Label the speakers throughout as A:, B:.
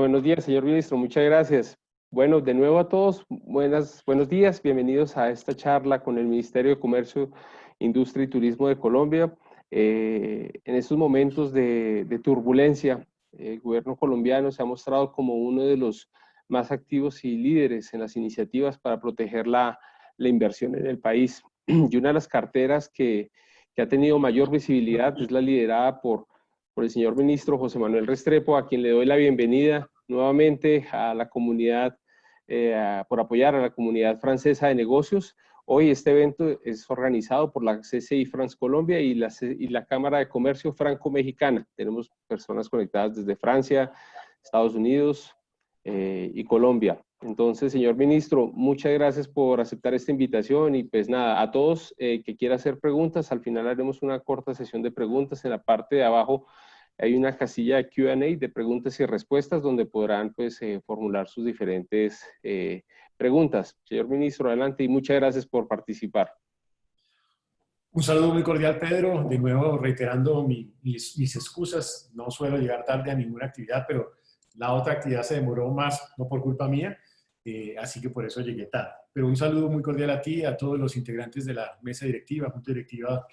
A: Buenos días, señor ministro, muchas gracias. Bueno, de nuevo a todos, buenos días, bienvenidos a esta charla con el Ministerio de Comercio, Industria y Turismo de Colombia. En estos momentos de turbulencia, el gobierno colombiano se ha mostrado como uno de los más activos y líderes en las iniciativas para proteger la inversión en el país. Y una de las carteras que ha tenido mayor visibilidad es la liderada por el señor ministro José Manuel Restrepo, a quien le doy la bienvenida nuevamente a la comunidad, por apoyar a la comunidad francesa de negocios. Hoy este evento es organizado por la CCI France Colombia y la Cámara de Comercio Franco-Mexicana. Tenemos personas conectadas desde Francia, Estados Unidos y Colombia. Entonces, señor ministro, muchas gracias por aceptar esta invitación y pues nada, a todos que quieran hacer preguntas, al final haremos una corta sesión de preguntas. En la parte de abajo hay una casilla de Q&A de preguntas y respuestas donde podrán pues formular sus diferentes preguntas. Señor ministro, adelante y muchas gracias por participar.
B: Un saludo muy cordial, Pedro. De nuevo, reiterando mis excusas. No suelo llegar tarde a ninguna actividad, pero la otra actividad se demoró más, no por culpa mía, así que por eso llegué tarde. Pero un saludo muy cordial a ti, a todos los integrantes de la mesa directiva, junta directiva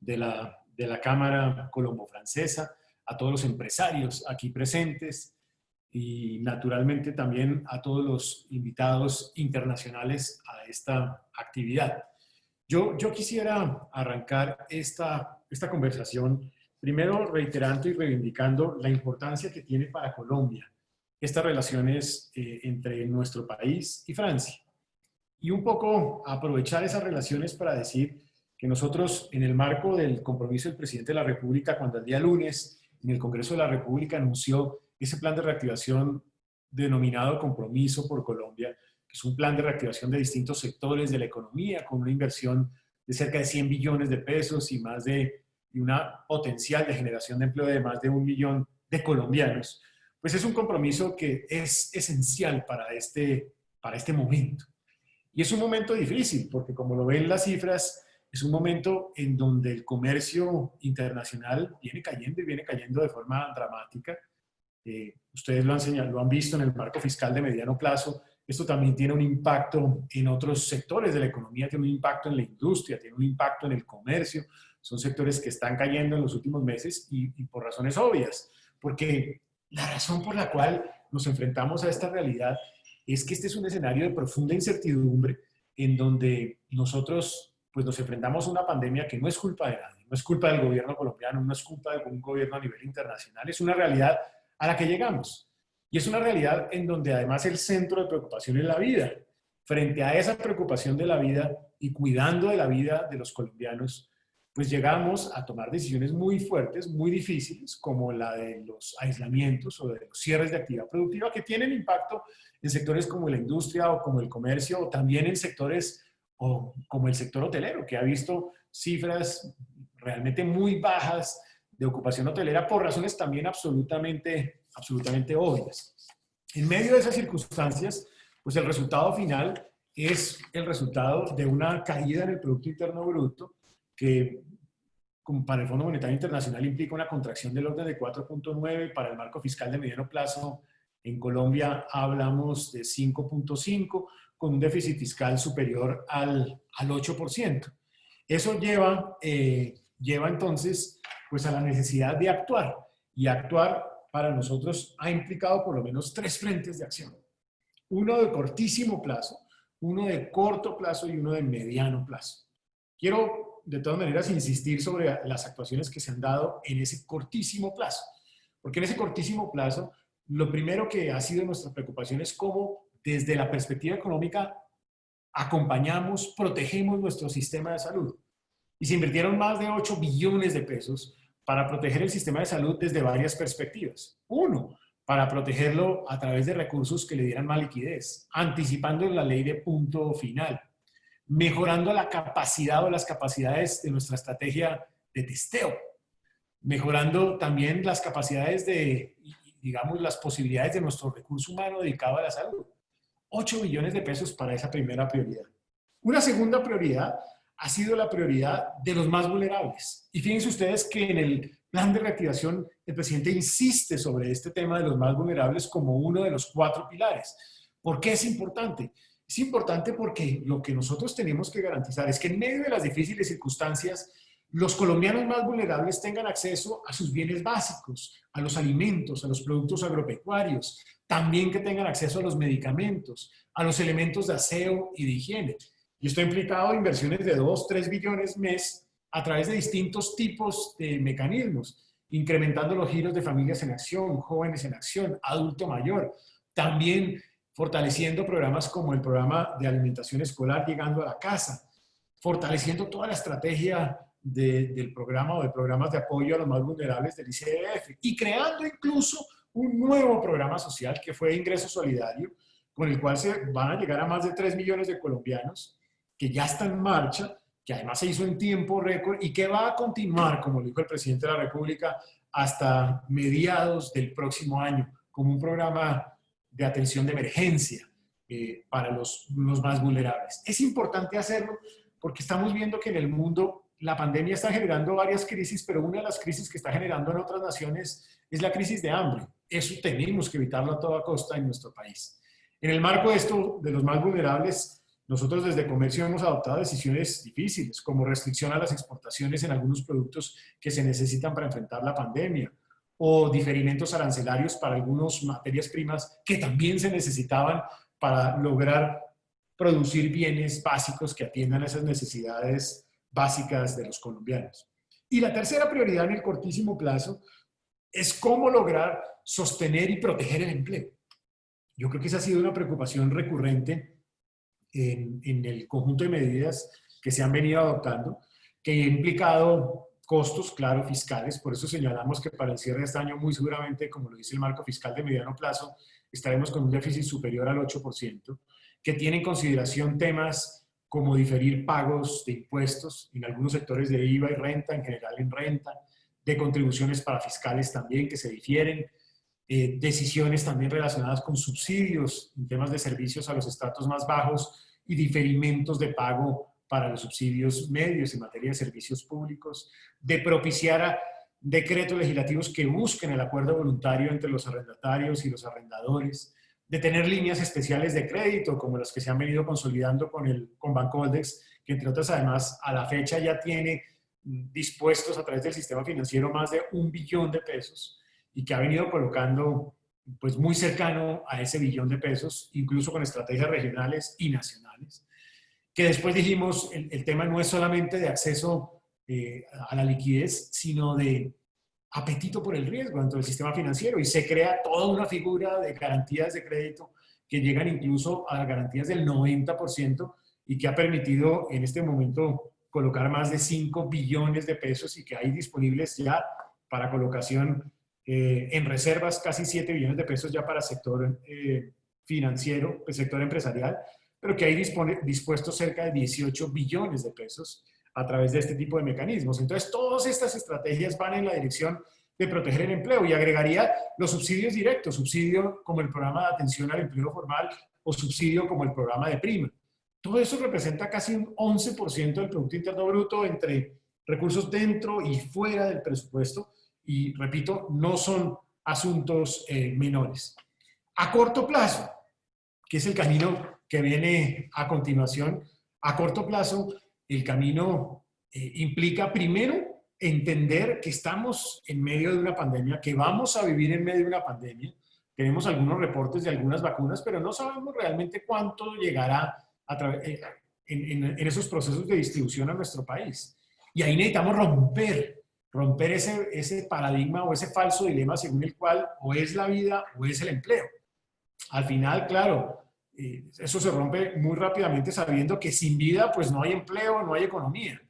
B: de la Cámara Colombo-Francesa, a todos los empresarios aquí presentes y naturalmente también a todos los invitados internacionales a esta actividad. Yo quisiera arrancar esta conversación primero reiterando y reivindicando la importancia que tiene para Colombia estas relaciones entre nuestro país y Francia. Y un poco aprovechar esas relaciones para decir que nosotros, en el marco del compromiso del presidente de la República, cuando el día lunes en el Congreso de la República anunció ese plan de reactivación denominado Compromiso por Colombia, que es un plan de reactivación de distintos sectores de la economía, con una inversión de cerca de 100 billones de pesos y una potencial de generación de empleo de más de 1 millón de colombianos, pues es un compromiso que es esencial para este momento. Y es un momento difícil, porque como lo ven las cifras, es un momento en donde el comercio internacional viene cayendo y viene cayendo de forma dramática. Ustedes lo han visto en el marco fiscal de mediano plazo. Esto también tiene un impacto en otros sectores de la economía, tiene un impacto en la industria, tiene un impacto en el comercio. Son sectores que están cayendo en los últimos meses y por razones obvias, porque la razón por la cual nos enfrentamos a esta realidad es que este es un escenario de profunda incertidumbre en donde nosotros pues, nos enfrentamos a una pandemia que no es culpa de nadie, no es culpa del gobierno colombiano, no es culpa de un gobierno a nivel internacional, es una realidad a la que llegamos. Y es una realidad en donde además el centro de preocupación es la vida. Frente a esa preocupación de la vida y cuidando de la vida de los colombianos, pues llegamos a tomar decisiones muy fuertes, muy difíciles, como la de los aislamientos o de los cierres de actividad productiva que tienen impacto en sectores como la industria o como el comercio, o también en sectores como el sector hotelero, que ha visto cifras realmente muy bajas de ocupación hotelera por razones también absolutamente obvias. En medio de esas circunstancias, pues el resultado final es el resultado de una caída en el Producto Interno Bruto que para el Fondo Monetario Internacional implica una contracción del orden de 4.9, para el marco fiscal de mediano plazo en Colombia hablamos de 5.5, con un déficit fiscal superior al 8%. Eso lleva entonces pues, a la necesidad de actuar, y actuar para nosotros ha implicado por lo menos 3 frentes de acción. Uno de cortísimo plazo, uno de corto plazo y uno de mediano plazo. Quiero de todas maneras insistir sobre las actuaciones que se han dado en ese cortísimo plazo, porque en ese cortísimo plazo lo primero que ha sido nuestra preocupación es cómo desde la perspectiva económica acompañamos, protegemos nuestro sistema de salud. Y se invirtieron más de 8 billones de pesos para proteger el sistema de salud desde varias perspectivas. Uno, para protegerlo a través de recursos que le dieran más liquidez, anticipando la ley de punto final, mejorando la capacidad o las capacidades de nuestra estrategia de testeo, mejorando también las capacidades digamos, las posibilidades de nuestro recurso humano dedicado a la salud. 8 billones de pesos para esa primera prioridad. Una segunda prioridad ha sido la prioridad de los más vulnerables. Y fíjense ustedes que en el plan de reactivación, el presidente insiste sobre este tema de los más vulnerables como uno de los 4 pilares. ¿Por qué es importante? Es importante porque lo que nosotros tenemos que garantizar es que en medio de las difíciles circunstancias, los colombianos más vulnerables tengan acceso a sus bienes básicos, a los alimentos, a los productos agropecuarios, también que tengan acceso a los medicamentos, a los elementos de aseo y de higiene. Y esto ha implicado inversiones de 2, 3 billones mes a través de distintos tipos de mecanismos, incrementando los giros de familias en acción, jóvenes en acción, adulto mayor, también fortaleciendo programas como el programa de alimentación escolar llegando a la casa, fortaleciendo toda la estrategia del programa o de programas de apoyo a los más vulnerables del ICBF y creando incluso un nuevo programa social que fue Ingreso Solidario, con el cual se van a llegar a más de 3 millones de colombianos, que ya está en marcha, que además se hizo en tiempo récord y que va a continuar, como lo dijo el presidente de la República, hasta mediados del próximo año, como un programa de atención de emergencia para los más vulnerables. Es importante hacerlo porque estamos viendo que en el mundo la pandemia está generando varias crisis, pero una de las crisis que está generando en otras naciones es la crisis de hambre. Eso tenemos que evitarlo a toda costa en nuestro país. En el marco de esto, de los más vulnerables, nosotros desde Comercio hemos adoptado decisiones difíciles, como restricción a las exportaciones en algunos productos que se necesitan para enfrentar la pandemia, o diferimientos arancelarios para algunas materias primas que también se necesitaban para lograr producir bienes básicos que atiendan esas necesidades básicas de los colombianos. Y la tercera prioridad en el cortísimo plazo es cómo lograr sostener y proteger el empleo. Yo creo que esa ha sido una preocupación recurrente en el conjunto de medidas que se han venido adoptando, que ha implicado costos, claro, fiscales. Por eso señalamos que para el cierre de este año, muy seguramente, como lo dice el marco fiscal de mediano plazo, estaremos con un déficit superior al 8%, que tiene en consideración temas como diferir pagos de impuestos en algunos sectores de IVA y renta, en general en renta, de contribuciones para fiscales también que se difieren, decisiones también relacionadas con subsidios en temas de servicios a los estratos más bajos y diferimentos de pago para los subsidios medios en materia de servicios públicos, de propiciar a decretos legislativos que busquen el acuerdo voluntario entre los arrendatarios y los arrendadores, de tener líneas especiales de crédito como las que se han venido consolidando con Bancoldex, que entre otras además a la fecha ya tiene dispuestos a través del sistema financiero más de 1 billón de pesos y que ha venido colocando pues muy cercano a ese billón de pesos, incluso con estrategias regionales y nacionales. Que después dijimos, el tema no es solamente de acceso a la liquidez, sino de apetito por el riesgo dentro del sistema financiero y se crea toda una figura de garantías de crédito que llegan incluso a garantías del 90% y que ha permitido en este momento colocar más de 5 billones de pesos y que hay disponibles ya para colocación en reservas casi 7 billones de pesos ya para el sector financiero, el sector empresarial, pero que hay dispuestos cerca de 18 billones de pesos a través de este tipo de mecanismos. Entonces, todas estas estrategias van en la dirección de proteger el empleo y agregaría los subsidios directos, subsidio como el programa de atención al empleo formal o subsidio como el programa de prima. Todo eso representa casi un 11% del Producto Interno Bruto entre recursos dentro y fuera del presupuesto y, repito, no son asuntos menores. A corto plazo, que es el camino que viene a continuación, a corto plazo, el camino implica primero entender que estamos en medio de una pandemia, que vamos a vivir en medio de una pandemia. Tenemos algunos reportes de algunas vacunas, pero no sabemos realmente cuánto llegará en esos procesos de distribución a nuestro país. Y ahí necesitamos romper ese paradigma o ese falso dilema según el cual o es la vida o es el empleo. Al final, claro, eso se rompe muy rápidamente sabiendo que sin vida pues no hay empleo, no hay economía.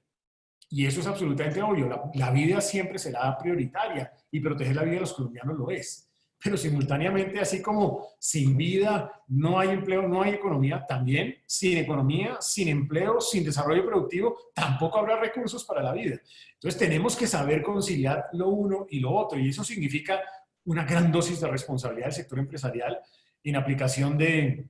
B: Y eso es absolutamente obvio. La vida siempre será prioritaria y proteger la vida de los colombianos lo es. Pero simultáneamente, así como sin vida no hay empleo, no hay economía, también sin economía, sin empleo, sin desarrollo productivo, tampoco habrá recursos para la vida. Entonces tenemos que saber conciliar lo uno y lo otro. Y eso significa una gran dosis de responsabilidad del sector empresarial en aplicación de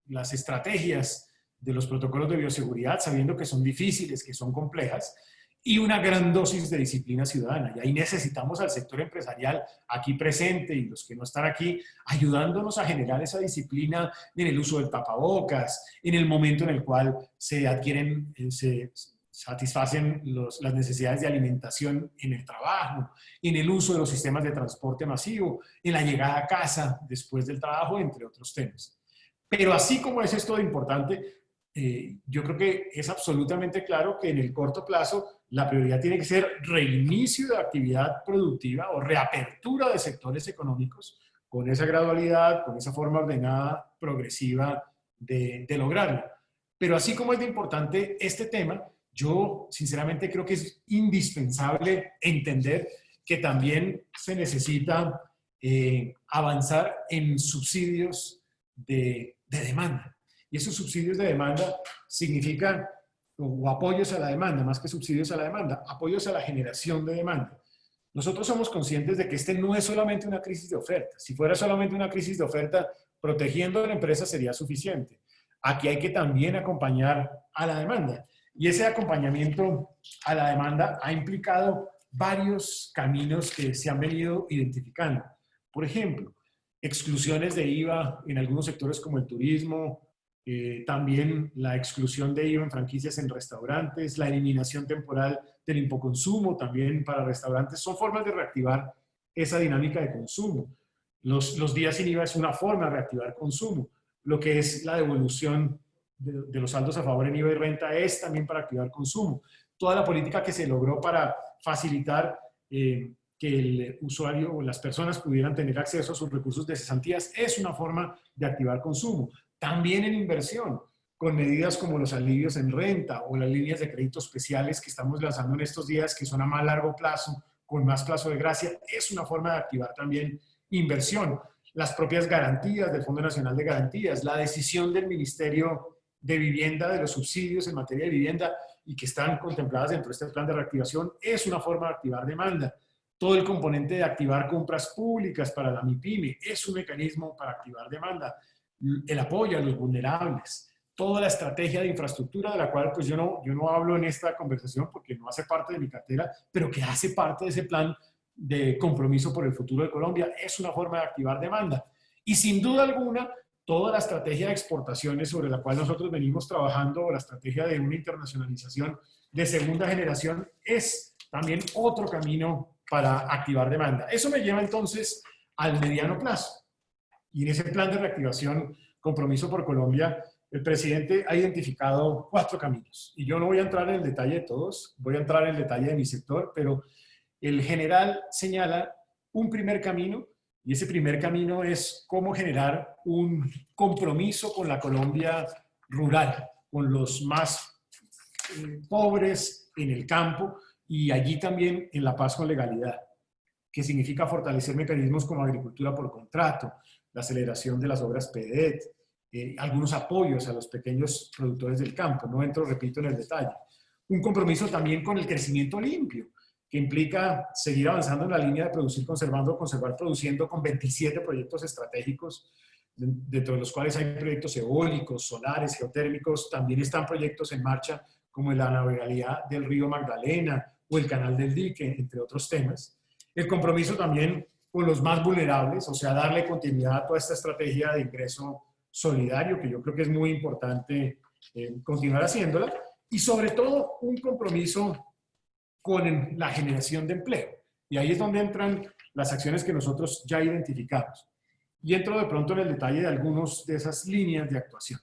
B: las estrategias de los protocolos de bioseguridad, sabiendo que son difíciles, que son complejas, y una gran dosis de disciplina ciudadana. Y ahí necesitamos al sector empresarial aquí presente y los que no están aquí, ayudándonos a generar esa disciplina en el uso del tapabocas, en el momento en el cual se adquieren, se satisfacen las necesidades de alimentación en el trabajo, en el uso de los sistemas de transporte masivo, en la llegada a casa después del trabajo, entre otros temas. Pero así como es esto de importante, yo creo que es absolutamente claro que en el corto plazo la prioridad tiene que ser reinicio de actividad productiva o reapertura de sectores económicos con esa gradualidad, con esa forma ordenada, progresiva de lograrlo. Pero así como es de importante este tema, yo sinceramente creo que es indispensable entender que también se necesita avanzar en subsidios de demanda. Y esos subsidios de demanda significan, o apoyos a la demanda, más que subsidios a la demanda, apoyos a la generación de demanda. Nosotros somos conscientes de que este no es solamente una crisis de oferta. Si fuera solamente una crisis de oferta, protegiendo a la empresa sería suficiente. Aquí hay que también acompañar a la demanda. Y ese acompañamiento a la demanda ha implicado varios caminos que se han venido identificando. Por ejemplo, exclusiones de IVA en algunos sectores como el turismo, también la exclusión de IVA en franquicias en restaurantes, la eliminación temporal del impoconsumo también para restaurantes, son formas de reactivar esa dinámica de consumo. Los días sin IVA es una forma de reactivar consumo. Lo que es la devolución de los saldos a favor en IVA y renta es también para activar consumo. Toda la política que se logró para facilitar que el usuario o las personas pudieran tener acceso a sus recursos de cesantías es una forma de activar consumo. También en inversión, con medidas como los alivios en renta o las líneas de crédito especiales que estamos lanzando en estos días, que son a más largo plazo, con más plazo de gracia, es una forma de activar también inversión. Las propias garantías del Fondo Nacional de Garantías, la decisión del Ministerio de Vivienda, de los subsidios en materia de vivienda y que están contempladas dentro de este plan de reactivación, es una forma de activar demanda. Todo el componente de activar compras públicas para la MIPYME es un mecanismo para activar demanda. El apoyo a los vulnerables, toda la estrategia de infraestructura de la cual pues yo no hablo en esta conversación porque no hace parte de mi cartera, pero que hace parte de ese plan de compromiso por el futuro de Colombia, es una forma de activar demanda. Y sin duda alguna, toda la estrategia de exportaciones sobre la cual nosotros venimos trabajando, o la estrategia de una internacionalización de segunda generación, es también otro camino para activar demanda. Eso me lleva entonces al mediano plazo. Y en ese plan de reactivación, Compromiso por Colombia, el presidente ha identificado 4 caminos. Y yo no voy a entrar en el detalle de todos, voy a entrar en el detalle de mi sector, pero el general señala un primer camino, y ese primer camino es cómo generar un compromiso con la Colombia rural, con los más pobres en el campo y allí también en la paz con legalidad, que significa fortalecer mecanismos como agricultura por contrato, la aceleración de las obras PEDET, algunos apoyos a los pequeños productores del campo. No entro, repito, en el detalle. Un compromiso también con el crecimiento limpio, que implica seguir avanzando en la línea de producir conservando, conservar produciendo, con 27 proyectos estratégicos, dentro de los cuales hay proyectos eólicos, solares, geotérmicos. También están proyectos en marcha como la navegabilidad del río Magdalena o el canal del dique, entre otros temas. El compromiso también con los más vulnerables, o sea, darle continuidad a toda esta estrategia de ingreso solidario, que yo creo que es muy importante continuar haciéndola, y sobre todo un compromiso con la generación de empleo. Y ahí es donde entran las acciones que nosotros ya identificamos. Y entro de pronto en el detalle de algunas de esas líneas de actuación.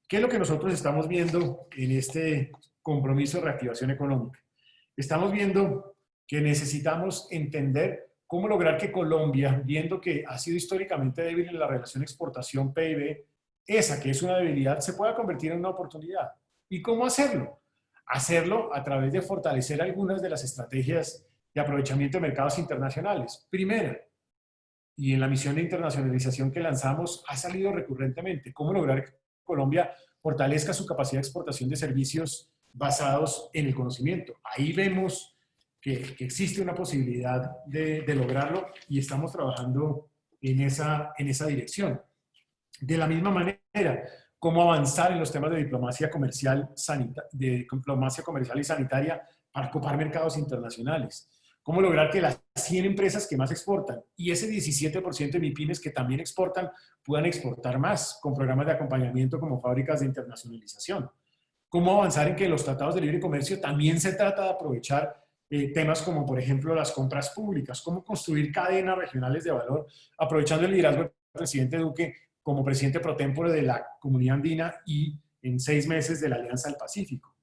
B: ¿Qué es lo que nosotros estamos viendo en este compromiso de reactivación económica? Estamos viendo que necesitamos entender cómo lograr que Colombia, viendo que ha sido históricamente débil en la relación exportación-PIB, esa que es una debilidad, se pueda convertir en una oportunidad. ¿Y cómo hacerlo? Hacerlo a través de fortalecer algunas de las estrategias de aprovechamiento de mercados internacionales. Primera, y en la misión de internacionalización que lanzamos ha salido recurrentemente, cómo lograr que Colombia fortalezca su capacidad de exportación de servicios basados en el conocimiento. Ahí vemos que existe una posibilidad de lograrlo y estamos trabajando en esa dirección. De la misma manera, cómo avanzar en los temas de diplomacia comercial y sanitaria para copar mercados internacionales. ¿Cómo lograr que las 100 empresas que más exportan y ese 17% de MIPYMES que también exportan puedan exportar más con programas de acompañamiento como fábricas de internacionalización? ¿Cómo avanzar en que los tratados de libre comercio también se trata de aprovechar temas como, por ejemplo, las compras públicas? ¿Cómo construir cadenas regionales de valor aprovechando el liderazgo del presidente Duque como presidente pro tempore de la Comunidad Andina y en 6 meses de la Alianza del Pacífico?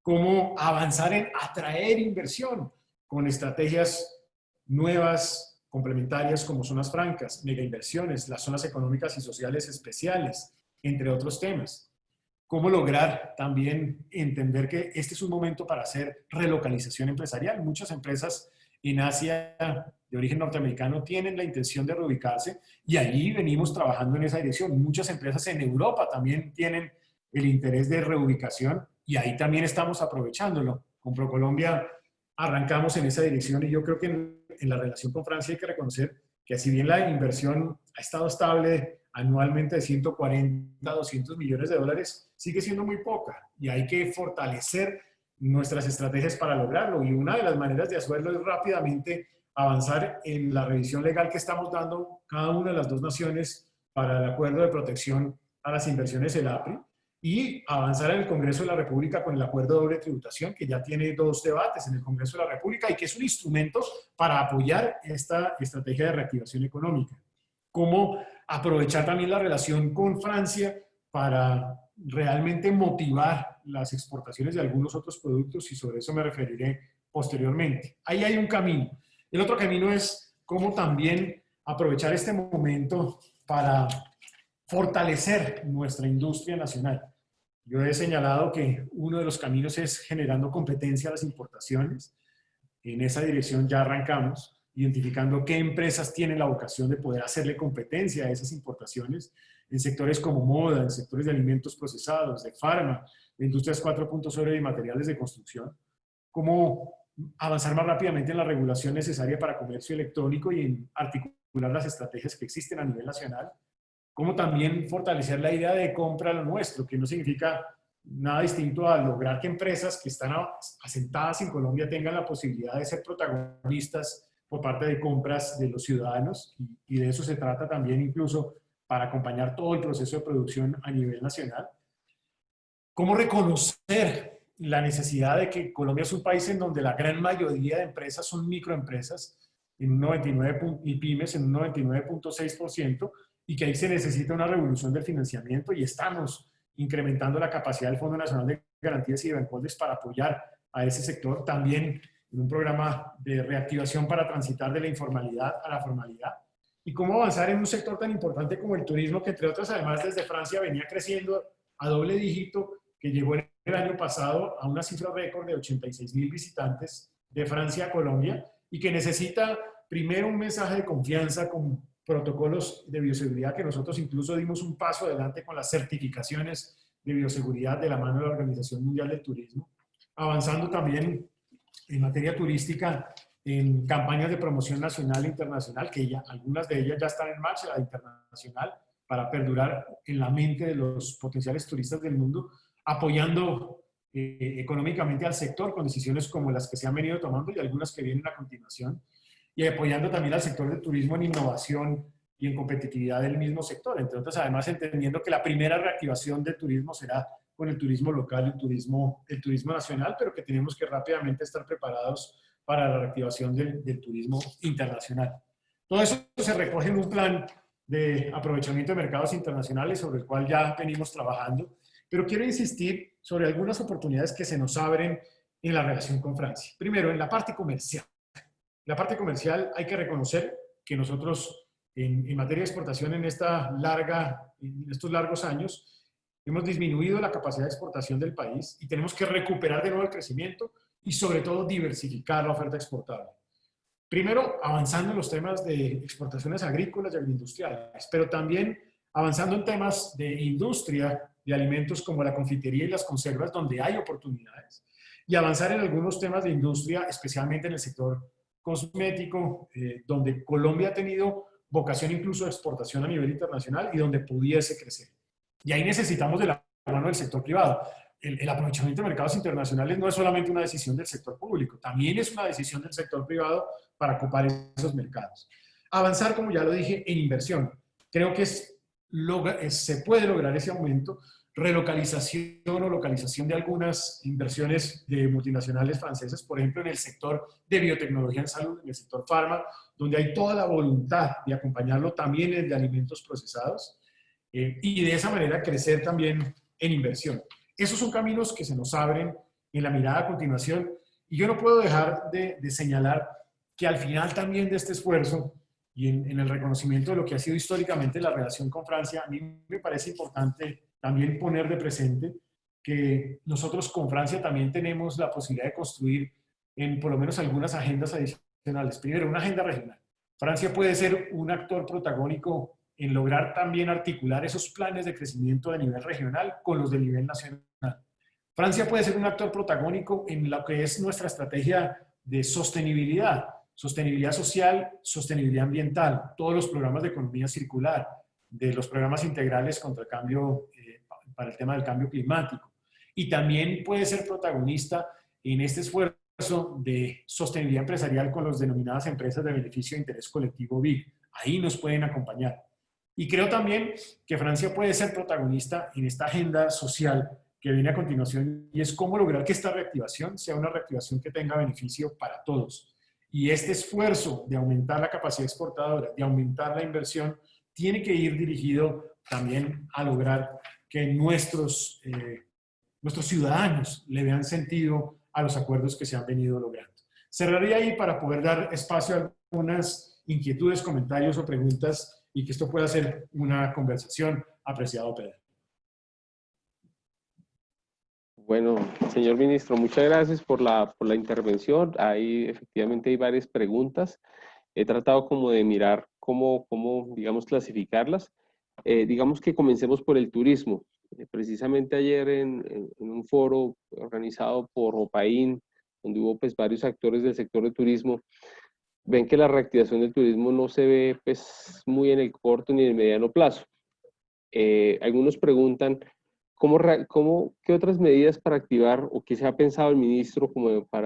B: ¿Cómo avanzar en atraer inversión con estrategias nuevas, complementarias como zonas francas, megainversiones, las zonas económicas y sociales especiales, entre otros temas? ¿Cómo lograr también entender que este es un momento para hacer relocalización empresarial? Muchas empresas en Asia de origen norteamericano tienen la intención de reubicarse y ahí venimos trabajando en esa dirección. Muchas empresas en Europa también tienen el interés de reubicación y ahí también estamos aprovechándolo. Con ProColombia arrancamos en esa dirección y yo creo que en la relación con Francia hay que reconocer que si bien la inversión ha estado estable anualmente de 140 a 200 millones de dólares, sigue siendo muy poca y hay que fortalecer nuestras estrategias para lograrlo. Y una de las maneras de hacerlo es rápidamente avanzar en la revisión legal que estamos dando cada una de las dos naciones para el acuerdo de protección a las inversiones, el APRI, y avanzar en el Congreso de la República con el acuerdo de doble tributación, que ya tiene 2 debates en el Congreso de la República y que es un instrumento para apoyar esta estrategia de reactivación económica. Cómo aprovechar también la relación con Francia para realmente motivar las exportaciones de algunos otros productos y sobre eso me referiré posteriormente. Ahí hay un camino. El otro camino es cómo también aprovechar este momento para fortalecer nuestra industria nacional. Yo he señalado que uno de los caminos es generando competencia a las importaciones. En esa dirección ya arrancamos, identificando qué empresas tienen la vocación de poder hacerle competencia a esas importaciones en sectores como moda, en sectores de alimentos procesados, de farma, de industrias 4.0 y materiales de construcción. Cómo avanzar más rápidamente en la regulación necesaria para comercio electrónico y en articular las estrategias que existen a nivel nacional. Cómo también fortalecer la idea de compra a lo nuestro, que no significa nada distinto a lograr que empresas que están asentadas en Colombia tengan la posibilidad de ser protagonistas por parte de compras de los ciudadanos y de eso se trata también incluso para acompañar todo el proceso de producción a nivel nacional. Cómo reconocer la necesidad de que Colombia es un país en donde la gran mayoría de empresas son microempresas, en un 99, y pymes en un 99.6%, y que ahí se necesita una revolución del financiamiento y estamos incrementando la capacidad del Fondo Nacional de Garantías y de Bancoldes para apoyar a ese sector, también en un programa de reactivación para transitar de la informalidad a la formalidad. Y cómo avanzar en un sector tan importante como el turismo, que entre otras, además, desde Francia venía creciendo a doble dígito, que llegó el año pasado a una cifra récord de 86.000 visitantes de Francia a Colombia y que necesita primero un mensaje de confianza con protocolos de bioseguridad, que nosotros incluso dimos un paso adelante con las certificaciones de bioseguridad de la mano de la Organización Mundial del Turismo, avanzando también en materia turística en campañas de promoción nacional e internacional, que ya, algunas de ellas ya están en marcha, la internacional, para perdurar en la mente de los potenciales turistas del mundo, apoyando económicamente al sector con decisiones como las que se han venido tomando y algunas que vienen a continuación, y apoyando también al sector del turismo en innovación y en competitividad del mismo sector. Entre otras, además, entendiendo que la primera reactivación del turismo será con el turismo local, el turismo nacional, pero que tenemos que rápidamente estar preparados para la reactivación del turismo internacional. Todo eso se recoge en un plan de aprovechamiento de mercados internacionales sobre el cual ya venimos trabajando, pero quiero insistir sobre algunas oportunidades que se nos abren en la relación con Francia. Primero, en la parte comercial. En la parte comercial hay que reconocer que nosotros en materia de exportación en estos largos años hemos disminuido la capacidad de exportación del país y tenemos que recuperar de nuevo el crecimiento y sobre todo diversificar la oferta exportable. Primero, avanzando en los temas de exportaciones agrícolas y agroindustriales, pero también avanzando en temas de industria de alimentos como la confitería y las conservas, donde hay oportunidades, y avanzar en algunos temas de industria, especialmente en el sector cosmético, donde Colombia ha tenido vocación incluso de exportación a nivel internacional y donde pudiese crecer. Y ahí necesitamos de la mano del sector privado. el aprovechamiento de mercados internacionales no es solamente una decisión del sector público, también es una decisión del sector privado para ocupar esos mercados. Avanzar, como ya lo dije, en inversión. Creo que se puede lograr ese aumento, relocalización o localización de algunas inversiones de multinacionales francesas, por ejemplo, en el sector de biotecnología en salud, en el sector farma, donde hay toda la voluntad de acompañarlo también en el de alimentos procesados, y de esa manera crecer también en inversión. Esos son caminos que se nos abren en la mirada a continuación, y yo no puedo dejar de señalar que al final también de este esfuerzo y en el reconocimiento de lo que ha sido históricamente la relación con Francia, a mí me parece importante también poner de presente que nosotros con Francia también tenemos la posibilidad de construir en por lo menos algunas agendas adicionales. Primero, una agenda regional. Francia puede ser un actor protagónico en lograr también articular esos planes de crecimiento de nivel regional con los de nivel nacional. Francia puede ser un actor protagónico en lo que es nuestra estrategia de sostenibilidad, sostenibilidad social, sostenibilidad ambiental, todos los programas de economía circular, de los programas integrales contra el cambio, para el tema del cambio climático. Y también puede ser protagonista en este esfuerzo de sostenibilidad empresarial con las denominadas empresas de beneficio de interés colectivo BIC. Ahí nos pueden acompañar. Y creo también que Francia puede ser protagonista en esta agenda social que viene a continuación, y es cómo lograr que esta reactivación sea una reactivación que tenga beneficio para todos. Y este esfuerzo de aumentar la capacidad exportadora, de aumentar la inversión, tiene que ir dirigido también a lograr que nuestros ciudadanos le vean sentido a los acuerdos que se han venido logrando. Cerraría ahí para poder dar espacio a algunas inquietudes, comentarios o preguntas, y que esto pueda ser una conversación. Apreciado Pedro.
A: Bueno, señor ministro, muchas gracias por la intervención. Ahí efectivamente hay varias preguntas. He tratado como de mirar cómo digamos, clasificarlas. Digamos que comencemos por el turismo. Precisamente ayer en un foro organizado por OPAIN, donde hubo pues varios actores del sector de turismo, ven que la reactivación del turismo no se ve pues muy en el corto ni en el mediano plazo. Algunos preguntan, ¿qué otras medidas para activar o qué se ha pensado el ministro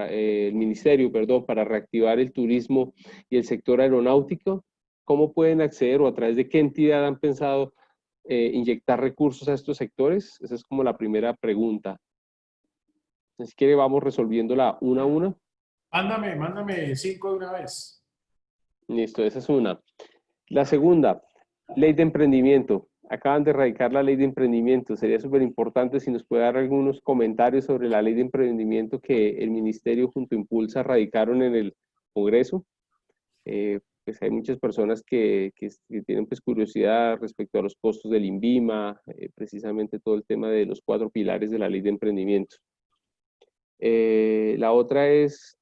A: el ministerio, perdón, para reactivar el turismo y el sector aeronáutico? ¿Cómo pueden acceder o a través de qué entidad han pensado inyectar recursos a estos sectores? Esa es como la primera pregunta. Si quiere, vamos resolviéndola una a una.
B: Mándame 5 de una vez.
A: Listo, esa es una. La segunda, ley de emprendimiento. Acaban de radicar la ley de emprendimiento. Sería súper importante si nos puede dar algunos comentarios sobre la ley de emprendimiento que el Ministerio junto a Impulsa radicaron en el Congreso. Pues hay muchas personas que tienen pues curiosidad respecto a los costos del INVIMA, precisamente todo el tema de los 4 pilares de la ley de emprendimiento. La otra es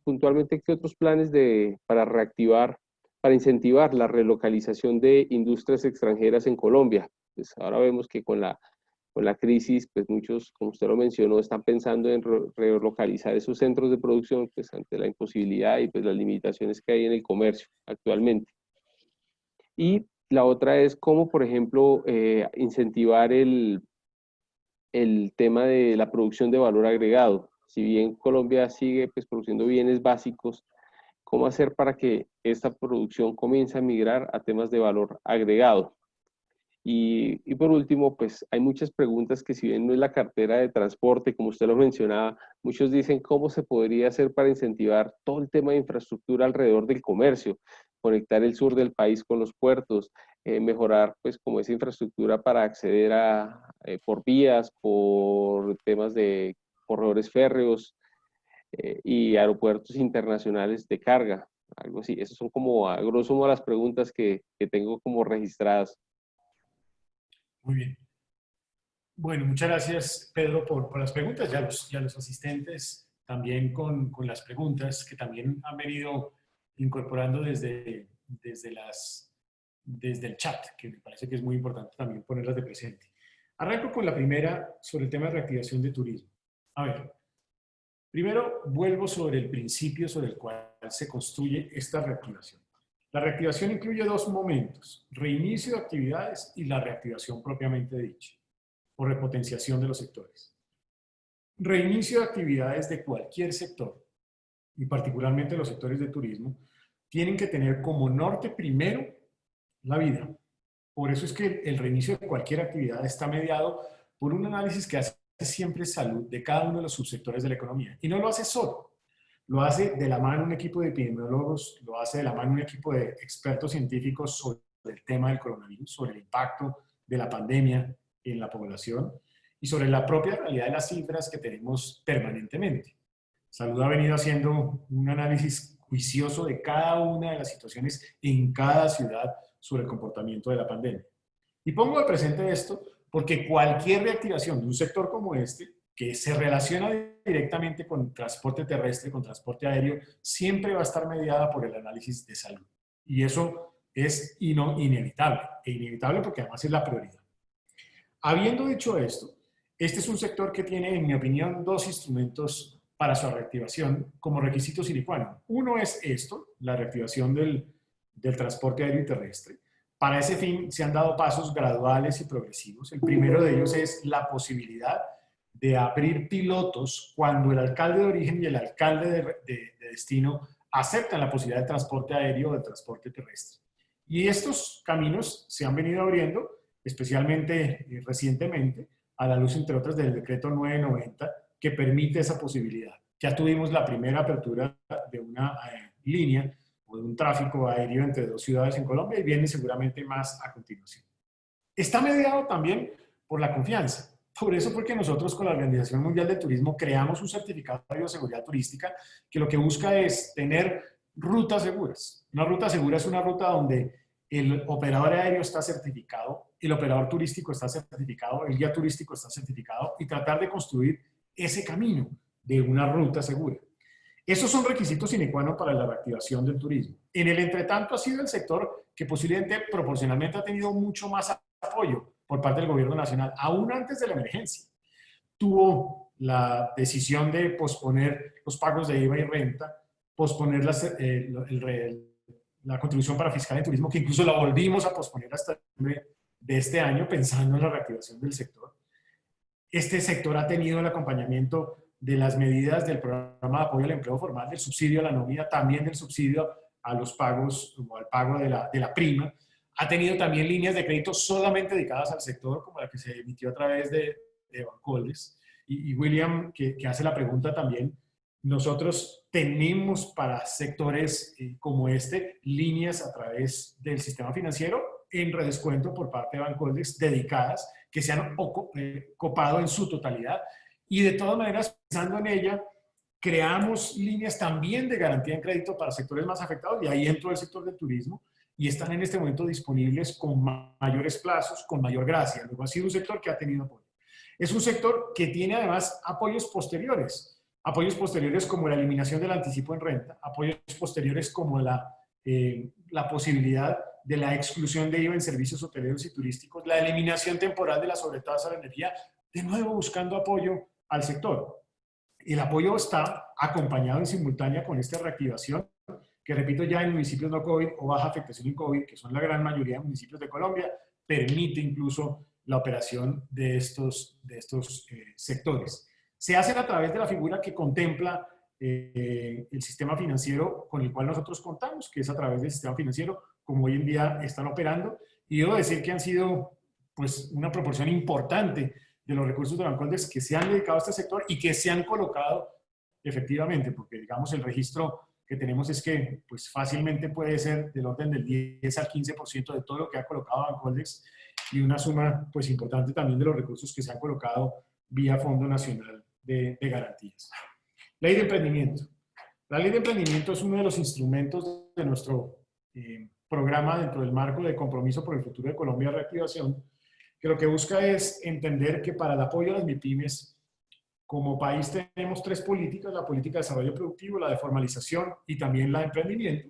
A: puntualmente qué otros planes para reactivar, para incentivar la relocalización de industrias extranjeras en Colombia. Pues ahora vemos que con la crisis, pues muchos, como usted lo mencionó, están pensando en relocalizar esos centros de producción, pues ante la imposibilidad y pues las limitaciones que hay en el comercio actualmente. Y la otra es cómo, por ejemplo, incentivar el tema de la producción de valor agregado. Si bien Colombia sigue pues, produciendo bienes básicos, ¿cómo hacer para que esta producción comience a migrar a temas de valor agregado? Y por último, pues hay muchas preguntas que si bien no es la cartera de transporte, como usted lo mencionaba, muchos dicen cómo se podría hacer para incentivar todo el tema de infraestructura alrededor del comercio, conectar el sur del país con los puertos, mejorar pues como esa infraestructura para acceder por vías, por temas de corredores férreos y aeropuertos internacionales de carga, algo así. Esas son como a grosso modo las preguntas que tengo como registradas.
B: Muy bien. Bueno, muchas gracias, Pedro, por las preguntas. Ya los asistentes también con las preguntas que también han venido incorporando desde el chat, que me parece que es muy importante también ponerlas de presente. Arranco con la primera sobre el tema de reactivación de turismo. A ver, primero vuelvo sobre el principio sobre el cual se construye esta reactivación. La reactivación incluye 2 momentos: reinicio de actividades y la reactivación propiamente dicha, o repotenciación de los sectores. reinicio de actividades de cualquier sector, y particularmente los sectores de turismo, tienen que tener como norte primero la vida. Por eso es que el reinicio de cualquier actividad está mediado por un análisis que hace siempre salud de cada uno de los subsectores de la economía. Y no lo hace solo, lo hace de la mano un equipo de epidemiólogos, lo hace de la mano un equipo de expertos científicos sobre el tema del coronavirus, sobre el impacto de la pandemia en la población y sobre la propia realidad de las cifras que tenemos permanentemente. Salud ha venido haciendo un análisis juicioso de cada una de las situaciones en cada ciudad sobre el comportamiento de la pandemia. Y pongo de presente esto porque cualquier reactivación de un sector como este, que se relaciona directamente con transporte terrestre, con transporte aéreo, siempre va a estar mediada por el análisis de salud. Y eso es inevitable, e inevitable porque además es la prioridad. Habiendo dicho esto, este es un sector que tiene, en mi opinión, dos instrumentos para su reactivación como requisito sine qua non. Uno es esto, la reactivación del transporte aéreo y terrestre. Para ese fin se han dado pasos graduales y progresivos. El primero de ellos es la posibilidad de abrir pilotos cuando el alcalde de origen y el alcalde de destino aceptan la posibilidad de transporte aéreo o de transporte terrestre. Y estos caminos se han venido abriendo, especialmente recientemente, a la luz, entre otras, del decreto 990, que permite esa posibilidad. Ya tuvimos la primera apertura de una línea o de un tráfico aéreo entre dos ciudades en Colombia y viene seguramente más a continuación. Está mediado también por la confianza. Por eso fue que nosotros con la Organización Mundial del Turismo creamos un certificado de bioseguridad turística que lo que busca es tener rutas seguras. Una ruta segura es una ruta donde el operador aéreo está certificado, el operador turístico está certificado, el guía turístico está certificado y tratar de construir ese camino de una ruta segura. Esos son requisitos sine qua non para la reactivación del turismo. En el entretanto ha sido el sector que posiblemente proporcionalmente ha tenido mucho más apoyo por parte del gobierno nacional, aún antes de la emergencia. Tuvo la decisión de posponer los pagos de IVA y renta, posponer la contribución para fiscal en turismo, que incluso la volvimos a posponer hasta de este año pensando en la reactivación del sector. Este sector ha tenido el acompañamiento de las medidas del programa de apoyo al empleo formal, del subsidio a la nómina, también del subsidio a los pagos o al pago de la prima. Ha tenido también líneas de crédito solamente dedicadas al sector, como la que se emitió a través de Bancoldes. Y William, que hace la pregunta también, nosotros tenemos para sectores como este líneas a través del sistema financiero en redescuento por parte de Bancoldes dedicadas que se han copado en su totalidad. Y de todas maneras, pensando en ella, creamos líneas también de garantía en crédito para sectores más afectados y ahí entró el sector del turismo y están en este momento disponibles con mayores plazos, con mayor gracia. Luego ha sido un sector que ha tenido apoyo. Es un sector que tiene además apoyos posteriores como la eliminación del anticipo en renta, apoyos posteriores como la posibilidad de la exclusión de IVA en servicios hoteleros y turísticos, la eliminación temporal de la sobretasa de energía, de nuevo buscando apoyo al sector. El apoyo está acompañado en simultánea con esta reactivación, que repito ya en municipios no COVID o baja afectación en COVID, que son la gran mayoría de municipios de Colombia, permite incluso la operación de estos sectores. Se hacen a través de la figura que contempla el sistema financiero con el cual nosotros contamos, que es a través del sistema financiero como hoy en día están operando. Y debo decir que han sido pues, una proporción importante de los recursos de Bancoldes que se han dedicado a este sector y que se han colocado efectivamente, porque digamos el registro que tenemos es que pues, fácilmente puede ser del orden del 10 al 15% de todo lo que ha colocado Bancoldes y una suma pues, importante también de los recursos que se han colocado vía Fondo Nacional de Garantías. Ley de Emprendimiento. La Ley de Emprendimiento es uno de los instrumentos de nuestro programa dentro del marco de Compromiso por el Futuro de Colombia Reactivación, que lo que busca es entender que para el apoyo a las MIPYMES, como país tenemos tres políticas, la política de desarrollo productivo, la de formalización y también la de emprendimiento,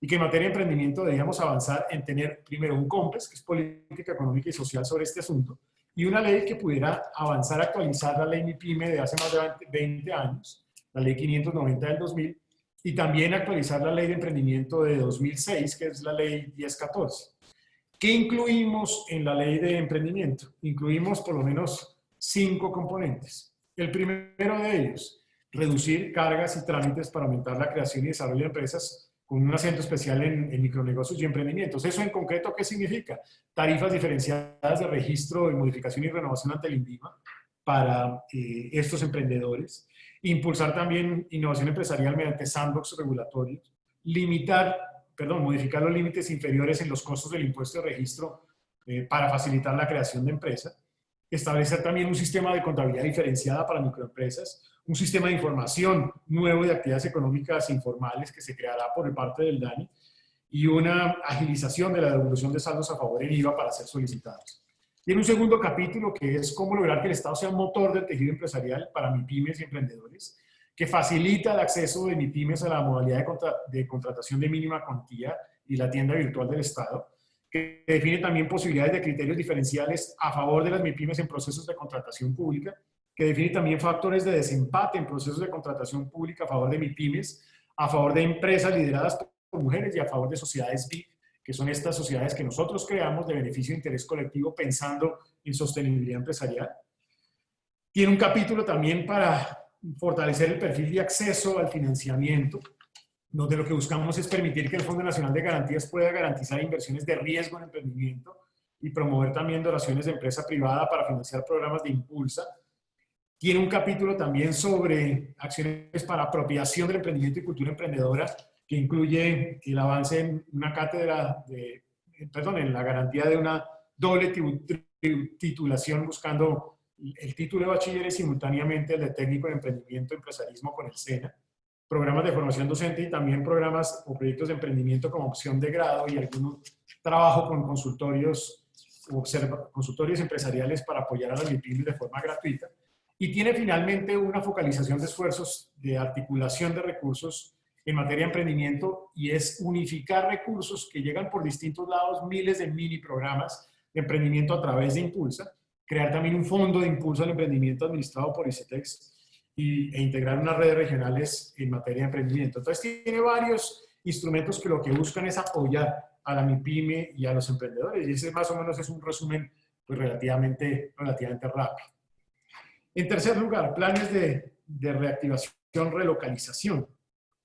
B: y que en materia de emprendimiento debíamos avanzar en tener primero un COMPES, que es política económica y social sobre este asunto, y una ley que pudiera avanzar a actualizar la ley MIPYME de hace más de 20 años, la ley 590 del 2000, y también actualizar la ley de emprendimiento de 2006, que es la ley 1014. ¿Qué incluimos en la ley de emprendimiento? Incluimos por lo menos 5 componentes. El primero de ellos, reducir cargas y trámites para aumentar la creación y desarrollo de empresas con un acento especial en micronegocios y emprendimientos. ¿Eso en concreto qué significa? Tarifas diferenciadas de registro, de modificación y renovación ante el INVIMA para estos emprendedores. Impulsar también innovación empresarial mediante sandbox regulatorios. Modificar los límites inferiores en los costos del impuesto de registro para facilitar la creación de empresas. Establecer también un sistema de contabilidad diferenciada para microempresas, un sistema de información nuevo de actividades económicas informales que se creará por parte del DANI y una agilización de la devolución de saldos a favor en IVA para ser solicitados. Tiene un segundo capítulo que es cómo lograr que el Estado sea un motor del tejido empresarial para MIPYMES y emprendedores, que facilita el acceso de MIPYMES a la modalidad de contratación de mínima cuantía y la tienda virtual del Estado, que define también posibilidades de criterios diferenciales a favor de las MIPYMES en procesos de contratación pública, que define también factores de desempate en procesos de contratación pública a favor de MIPYMES, a favor de empresas lideradas por mujeres y a favor de sociedades BIP, que son estas sociedades que nosotros creamos de beneficio e interés colectivo pensando en sostenibilidad empresarial. Tiene un capítulo también para fortalecer el perfil de acceso al financiamiento, donde lo que buscamos es permitir que el Fondo Nacional de Garantías pueda garantizar inversiones de riesgo en emprendimiento y promover también donaciones de empresa privada para financiar programas de impulsa. Tiene un capítulo también sobre acciones para apropiación del emprendimiento y cultura emprendedora, que incluye el avance en una cátedra en la garantía de una doble titulación buscando el título de bachiller y simultáneamente el de técnico en emprendimiento y empresarismo con el SENA, programas de formación docente y también programas o proyectos de emprendimiento como opción de grado y algún trabajo con consultorios empresariales para apoyar a las MIPYMES de forma gratuita. Y tiene finalmente una focalización de esfuerzos de articulación de recursos en materia de emprendimiento y es unificar recursos que llegan por distintos lados, miles de mini programas de emprendimiento a través de Impulsa, crear también un fondo de impulso al emprendimiento administrado por ICETEX e integrar unas redes regionales en materia de emprendimiento. Entonces tiene varios instrumentos que lo que buscan es apoyar a la MIPYME y a los emprendedores y ese más o menos es un resumen pues, relativamente rápido. En tercer lugar, planes de reactivación, relocalización.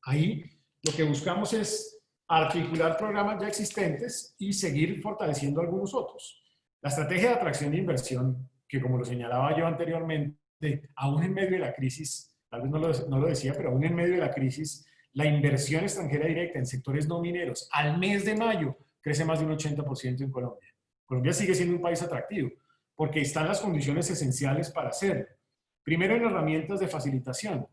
B: Ahí lo que buscamos es articular programas ya existentes y seguir fortaleciendo algunos otros. La estrategia de atracción de inversión, que como lo señalaba yo anteriormente, aún en medio de la crisis, tal vez no lo decía, pero aún en medio de la crisis, la inversión extranjera directa en sectores no mineros al mes de mayo crece más de un 80% en Colombia. Colombia sigue siendo un país atractivo porque están las condiciones esenciales para hacerlo. Primero, en herramientas de facilitación.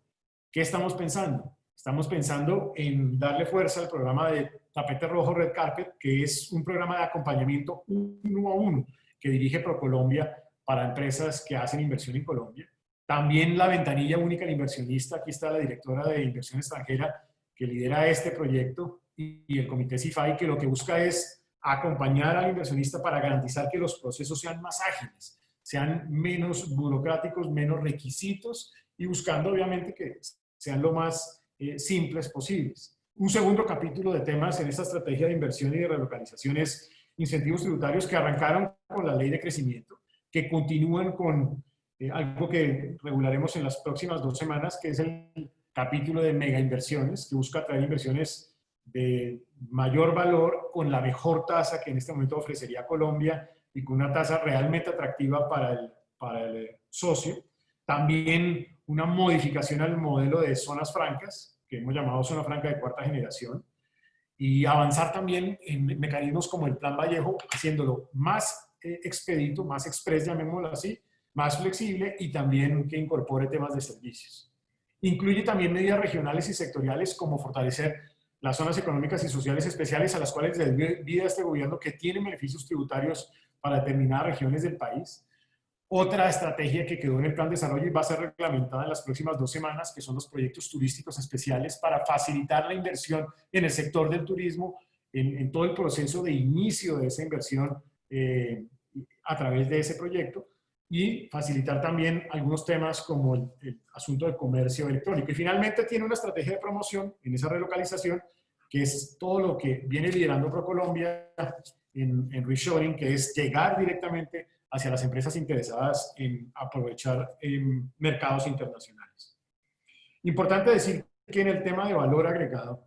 B: ¿Qué estamos pensando? Estamos pensando en darle fuerza al programa de Tapete Rojo Red Carpet, que es un programa de acompañamiento uno a uno que dirige ProColombia para empresas que hacen inversión en Colombia. También la ventanilla única al inversionista. Aquí está la directora de inversión extranjera que lidera este proyecto y el comité CIFAI, que lo que busca es acompañar al inversionista para garantizar que los procesos sean más ágiles, sean menos burocráticos, menos requisitos y buscando obviamente que sean lo más simples posibles. Un segundo capítulo de temas en esta estrategia de inversión y de relocalización es incentivos tributarios que arrancaron con la ley de crecimiento, que continúan con algo que regularemos en las próximas 2 semanas, que es el capítulo de mega inversiones, que busca atraer inversiones de mayor valor con la mejor tasa que en este momento ofrecería Colombia y con una tasa realmente atractiva para el socio. También una modificación al modelo de zonas francas, que hemos llamado zona franca de cuarta generación, y avanzar también en mecanismos como el Plan Vallejo, haciéndolo más expedito, más express, llamémoslo así, más flexible y también que incorpore temas de servicios. Incluye también medidas regionales y sectoriales como fortalecer las zonas económicas y sociales especiales a las cuales le da este gobierno que tiene beneficios tributarios para determinadas regiones del país. Otra estrategia que quedó en el plan de desarrollo y va a ser reglamentada en las próximas 2 semanas, que son los proyectos turísticos especiales para facilitar la inversión en el sector del turismo, en todo el proceso de inicio de esa inversión a través de ese proyecto y facilitar también algunos temas como el asunto del comercio electrónico. Y finalmente tiene una estrategia de promoción en esa relocalización, que es todo lo que viene liderando ProColombia en reshoring, que es llegar directamente hacia las empresas interesadas en aprovechar mercados internacionales. Importante decir que en el tema de valor agregado,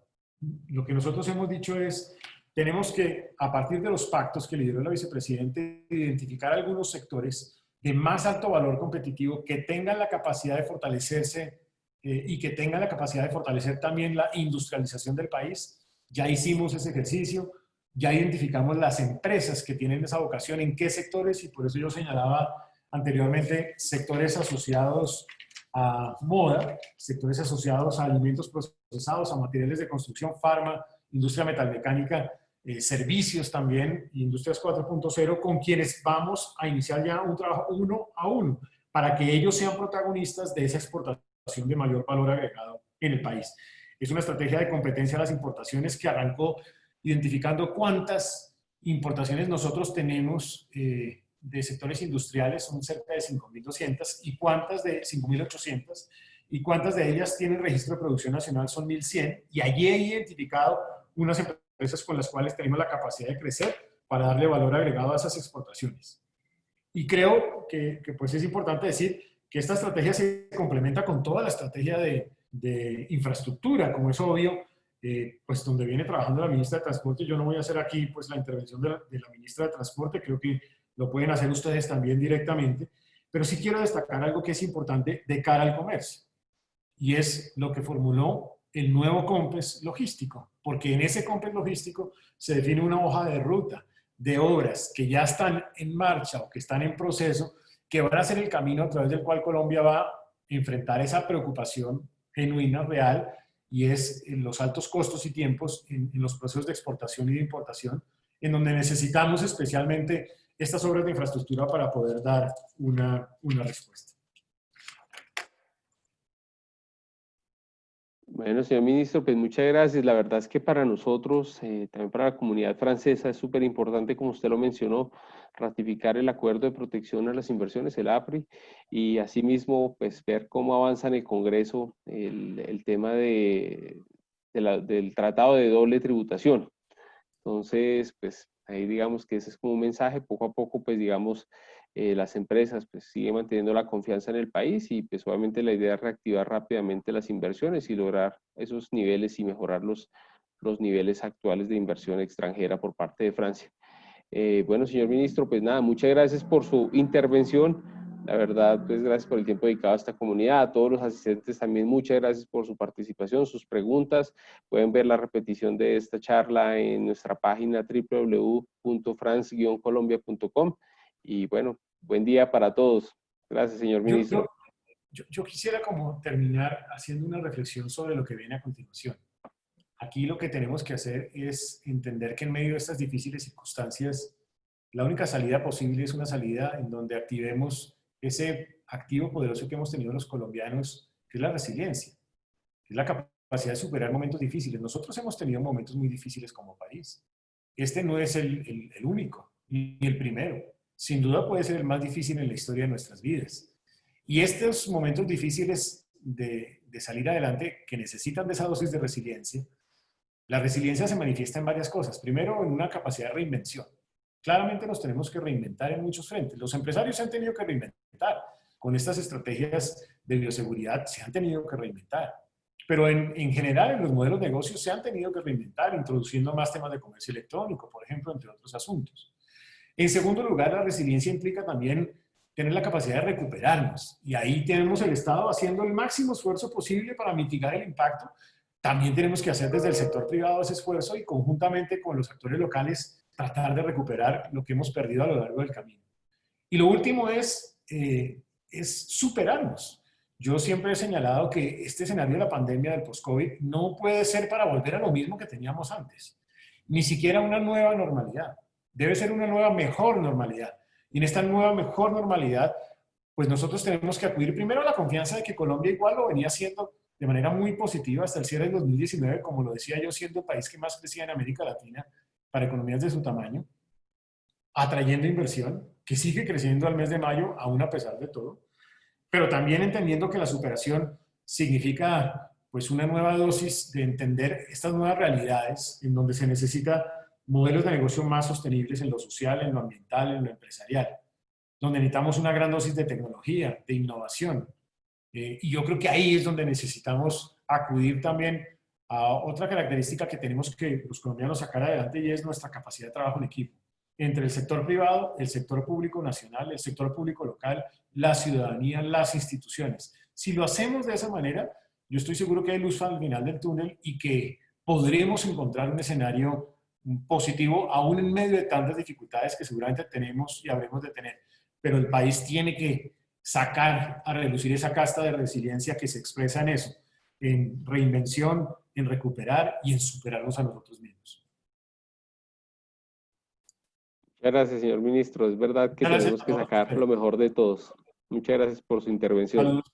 B: lo que nosotros hemos dicho es, tenemos que, a partir de los pactos que lideró la vicepresidenta, identificar algunos sectores de más alto valor competitivo que tengan la capacidad de fortalecerse y que tengan la capacidad de fortalecer también la industrialización del país. Ya hicimos ese ejercicio, ya identificamos las empresas que tienen esa vocación, en qué sectores, y por eso yo señalaba anteriormente sectores asociados a moda, sectores asociados a alimentos procesados, a materiales de construcción, farma, industria metalmecánica, servicios también, industrias 4.0, con quienes vamos a iniciar ya un trabajo uno a uno, para que ellos sean protagonistas de esa exportación de mayor valor agregado en el país. Es una estrategia de competencia a las importaciones que arrancó identificando cuántas importaciones nosotros tenemos de sectores industriales, son cerca de 5.200, y cuántas de 5.800, y cuántas de ellas tienen registro de producción nacional, son 1.100, y allí he identificado unas empresas con las cuales tenemos la capacidad de crecer para darle valor agregado a esas exportaciones. Y creo que pues es importante decir que esta estrategia se complementa con toda la estrategia de infraestructura, como es obvio, pues donde viene trabajando la ministra de Transporte. Yo no voy a hacer aquí pues la intervención de la ministra de Transporte, creo que lo pueden hacer ustedes también directamente, pero sí quiero destacar algo que es importante de cara al comercio, y es lo que formuló el nuevo COMPES logístico, porque en ese COMPES logístico se define una hoja de ruta de obras que ya están en marcha o que están en proceso, que van a ser el camino a través del cual Colombia va a enfrentar esa preocupación genuina, real, y es en los altos costos y tiempos en los procesos de exportación y de importación, en donde necesitamos especialmente estas obras de infraestructura para poder dar una respuesta.
A: Bueno, señor ministro, pues muchas gracias. La verdad es que para nosotros, también para la comunidad francesa, es súper importante, como usted lo mencionó, ratificar el Acuerdo de Protección a las Inversiones, el APRI, y asimismo, pues ver cómo avanza en el Congreso el tema del Tratado de Doble Tributación. Entonces, pues ahí digamos que ese es como un mensaje, poco a poco, pues digamos, las empresas pues siguen manteniendo la confianza en el país, y pues obviamente la idea es reactivar rápidamente las inversiones y lograr esos niveles y mejorar los niveles actuales de inversión extranjera por parte de Francia. Bueno, señor ministro, pues nada, muchas gracias por su intervención. La verdad, pues gracias por el tiempo dedicado a esta comunidad. A todos los asistentes también muchas gracias por su participación, sus preguntas. Pueden ver la repetición de esta charla en nuestra página www.france-colombia.com. Y bueno, buen día para todos. Gracias, señor ministro.
B: Yo quisiera como terminar haciendo una reflexión sobre lo que viene a continuación. Aquí lo que tenemos que hacer es entender que en medio de estas difíciles circunstancias, la única salida posible es una salida en donde activemos ese activo poderoso que hemos tenido los colombianos, que es la resiliencia, que es la capacidad de superar momentos difíciles. Nosotros hemos tenido momentos muy difíciles como país. Este no es el único, ni el primero. Sin duda puede ser el más difícil en la historia de nuestras vidas. Y estos momentos difíciles de salir adelante, que necesitan de esa dosis de resiliencia, la resiliencia se manifiesta en varias cosas. Primero, en una capacidad de reinvención. Claramente nos tenemos que reinventar en muchos frentes. Los empresarios se han tenido que reinventar. Con estas estrategias de bioseguridad se han tenido que reinventar. Pero en general, en los modelos de negocios se han tenido que reinventar, introduciendo más temas de comercio electrónico, por ejemplo, entre otros asuntos. En segundo lugar, la resiliencia implica también tener la capacidad de recuperarnos. Y ahí tenemos el Estado haciendo el máximo esfuerzo posible para mitigar el impacto. También tenemos que hacer desde el sector privado ese esfuerzo y conjuntamente con los actores locales tratar de recuperar lo que hemos perdido a lo largo del camino. Y lo último es superarnos. Yo siempre he señalado que este escenario de la pandemia del post-COVID no puede ser para volver a lo mismo que teníamos antes. Ni siquiera una nueva normalidad. Debe ser una nueva mejor normalidad. Y en esta nueva mejor normalidad, pues nosotros tenemos que acudir primero a la confianza de que Colombia igual lo venía haciendo de manera muy positiva hasta el cierre del 2019, como lo decía yo, siendo el país que más crecía en América Latina para economías de su tamaño, atrayendo inversión, que sigue creciendo al mes de mayo, aún a pesar de todo, pero también entendiendo que la superación significa pues una nueva dosis de entender estas nuevas realidades en donde se necesita modelos de negocio más sostenibles en lo social, en lo ambiental, en lo empresarial, donde necesitamos una gran dosis de tecnología, de innovación. Y yo creo que ahí es donde necesitamos acudir también a otra característica que tenemos que los colombianos sacar adelante y es nuestra capacidad de trabajo en equipo. Entre el sector privado, el sector público nacional, el sector público local, la ciudadanía, las instituciones. Si lo hacemos de esa manera, yo estoy seguro que hay luz al final del túnel y que podremos encontrar un escenario positivo, aún en medio de tantas dificultades que seguramente tenemos y habremos de tener. Pero el país tiene que sacar a relucir esa casta de resiliencia que se expresa en eso, en reinvención, en recuperar y en superarnos a nosotros mismos.
A: Muchas gracias, señor ministro. Es verdad que
B: Gracias
A: tenemos
B: a
A: que
B: todos
A: sacar lo
B: ustedes.
A: mejor de todos. Muchas gracias por su intervención.
B: Saludos.